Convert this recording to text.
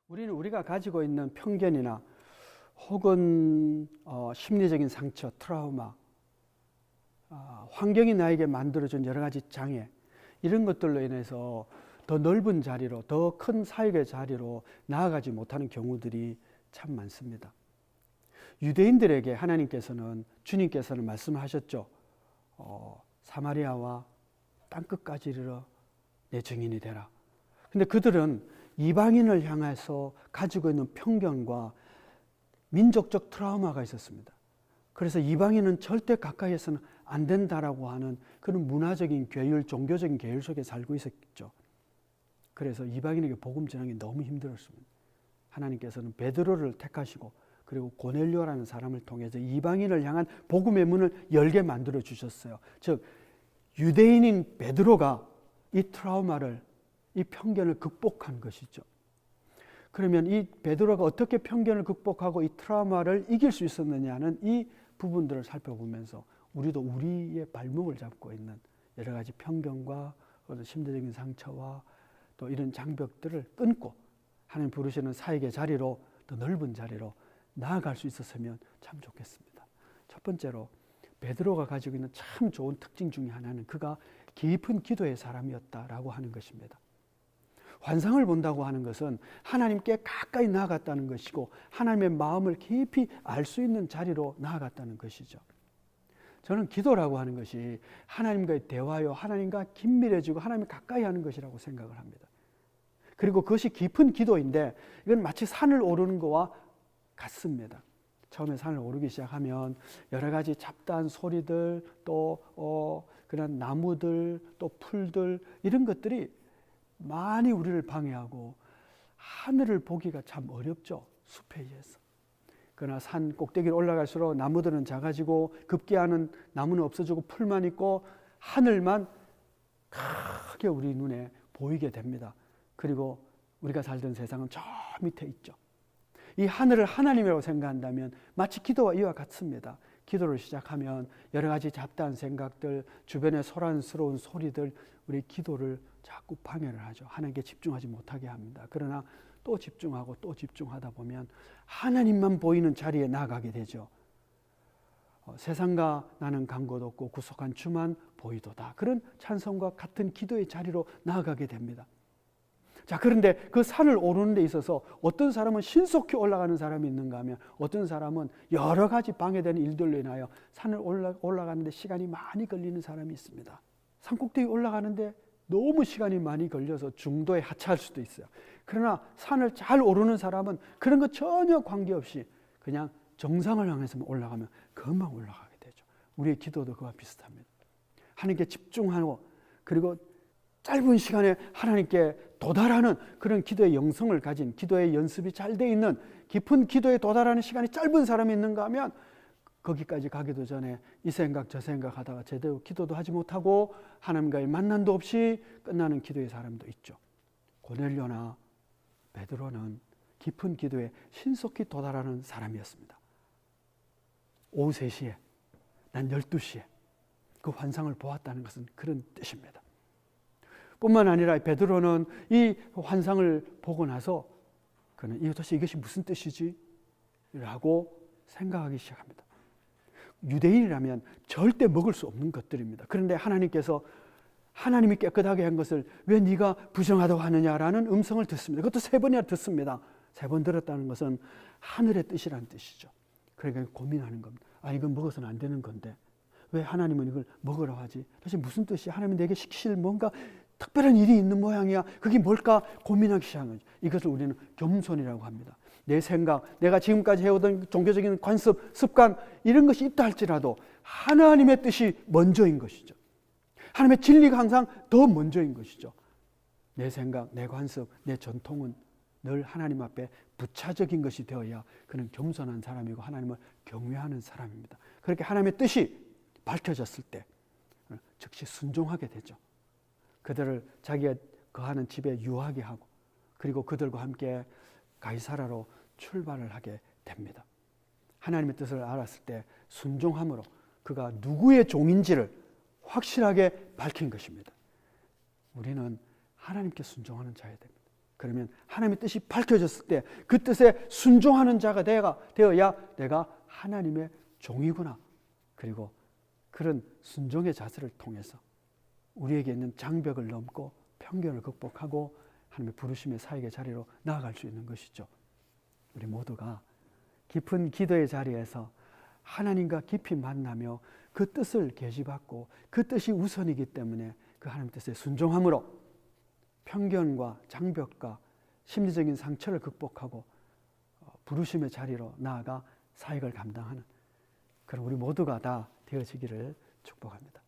우리는 우리가 가지고 있는 편견이나 혹은 심리적인 상처, 트라우마, 환경이 나에게 만들어준 여러 가지 장애, 이런 것들로 인해서 더 넓은 자리로, 더 큰 사역의 자리로 나아가지 못하는 경우들이 참 많습니다. 유대인들에게 주님께서는 말씀하셨죠. 사마리아와 땅끝까지 이르러 내 증인이 되라. 근데 그들은 이방인을 향해서 가지고 있는 편견과 민족적 트라우마가 있었습니다. 그래서 이방인은 절대 가까이에서는 안 된다라고 하는 그런 문화적인 계율, 종교적인 계율 속에 살고 있었죠. 그래서 이방인에게 복음 전하기 너무 힘들었습니다. 하나님께서는 베드로를 택하시고 그리고 고넬료라는 사람을 통해서 이방인을 향한 복음의 문을 열게 만들어 주셨어요. 즉 유대인인 베드로가 이 트라우마를, 이 편견을 극복한 것이죠. 그러면 이 베드로가 어떻게 편견을 극복하고 이 트라우마를 이길 수 있었느냐는 이 부분들을 살펴보면서 우리도 우리의 발목을 잡고 있는 여러 가지 편견과 심리적인 상처와 또 이런 장벽들을 끊고 하나님 부르시는 사역의 자리로, 더 넓은 자리로 나아갈 수 있었으면 참 좋겠습니다. 첫 번째로 베드로가 가지고 있는 참 좋은 특징 중에 하나는 그가 깊은 기도의 사람이었다라고 하는 것입니다. 환상을 본다고 하는 것은 하나님께 가까이 나아갔다는 것이고 하나님의 마음을 깊이 알 수 있는 자리로 나아갔다는 것이죠. 저는 기도라고 하는 것이 하나님과의 대화요, 하나님과 긴밀해지고 하나님 가까이 하는 것이라고 생각을 합니다. 그리고 그것이 깊은 기도인데 이건 마치 산을 오르는 것과 같습니다. 처음에 산을 오르기 시작하면 여러 가지 잡다한 소리들, 또 그런 나무들, 또 풀들, 이런 것들이 많이 우리를 방해하고 하늘을 보기가 참 어렵죠. 숲에 의해서. 그러나 산 꼭대기를 올라갈수록 나무들은 작아지고 급기야는 나무는 없어지고 풀만 있고 하늘만 크게 우리 눈에 보이게 됩니다. 그리고 우리가 살던 세상은 저 밑에 있죠. 이 하늘을 하나님이라고 생각한다면 마치 기도와 이와 같습니다. 기도를 시작하면 여러 가지 잡다한 생각들, 주변의 소란스러운 소리들, 우리 기도를 자꾸 방해를 하죠. 하나님께 집중하지 못하게 합니다. 그러나 또 집중하고 또 집중하다 보면 하나님만 보이는 자리에 나아가게 되죠. 세상과 나는 간 곳 없고 구속한 주만 보이도다. 그런 찬송과 같은 기도의 자리로 나아가게 됩니다. 자, 그런데 그 산을 오르는 데 있어서 어떤 사람은 신속히 올라가는 사람이 있는가 하면 어떤 사람은 여러 가지 방해되는 일들로 인하여 산을 올라가는데 시간이 많이 걸리는 사람이 있습니다. 산꼭대기 올라가는데 너무 시간이 많이 걸려서 중도에 하차할 수도 있어요. 그러나 산을 잘 오르는 사람은 그런 것 전혀 관계없이 그냥 정상을 향해서만 올라가면 금방 올라가게 되죠. 우리의 기도도 그와 비슷합니다. 하나님께 집중하고 그리고 짧은 시간에 하나님께 도달하는 그런 기도의 영성을 가진, 기도의 연습이 잘 돼 있는 깊은 기도에 도달하는 시간이 짧은 사람이 있는가 하면 거기까지 가기도 전에 이 생각 저 생각 하다가 제대로 기도도 하지 못하고 하나님과의 만남도 없이 끝나는 기도의 사람도 있죠. 고넬료나 베드로는 깊은 기도에 신속히 도달하는 사람이었습니다. 오후 3시에, 난 12시에 그 환상을 보았다는 것은 그런 뜻입니다. 뿐만 아니라 베드로는 이 환상을 보고 나서 그는 이것이 무슨 뜻이지? 라고 생각하기 시작합니다. 유대인이라면 절대 먹을 수 없는 것들입니다. 그런데 하나님께서 하나님이 깨끗하게 한 것을 왜 네가 부정하다고 하느냐라는 음성을 듣습니다. 그것도 3번이나 듣습니다. 3번 들었다는 것은 하늘의 뜻이라는 뜻이죠. 그러니까 고민하는 겁니다. 이건 먹어서는 안 되는 건데 왜 하나님은 이걸 먹으라고 하지? 도대체 무슨 뜻이야? 하나님이 내게 시키실 뭔가 특별한 일이 있는 모양이야. 그게 뭘까 고민하기 시작한 거죠. 이것을 우리는 겸손이라고 합니다. 내 생각, 내가 지금까지 해오던 종교적인 관습, 습관 이런 것이 있다 할지라도 하나님의 뜻이 먼저인 것이죠. 하나님의 진리가 항상 더 먼저인 것이죠. 내 생각, 내 관습, 내 전통은 늘 하나님 앞에 부차적인 것이 되어야 그는 겸손한 사람이고 하나님을 경외하는 사람입니다. 그렇게 하나님의 뜻이 밝혀졌을 때 즉시 순종하게 되죠. 그들을 자기가 거하는 집에 유하게 하고 그리고 그들과 함께 가이사라로 출발을 하게 됩니다. 하나님의 뜻을 알았을 때 순종함으로 그가 누구의 종인지를 확실하게 밝힌 것입니다. 우리는 하나님께 순종하는 자야 됩니다. 그러면 하나님의 뜻이 밝혀졌을 때 그 뜻에 순종하는 자가 되어야 내가 하나님의 종이구나. 그리고 그런 순종의 자세를 통해서 우리에게 있는 장벽을 넘고 편견을 극복하고 하나님의 부르심의 사역의 자리로 나아갈 수 있는 것이죠. 우리 모두가 깊은 기도의 자리에서 하나님과 깊이 만나며 그 뜻을 계시받고 그 뜻이 우선이기 때문에 그 하나님 뜻에 순종함으로 편견과 장벽과 심리적인 상처를 극복하고 부르심의 자리로 나아가 사역을 감당하는 그런 우리 모두가 다 되어지기를 축복합니다.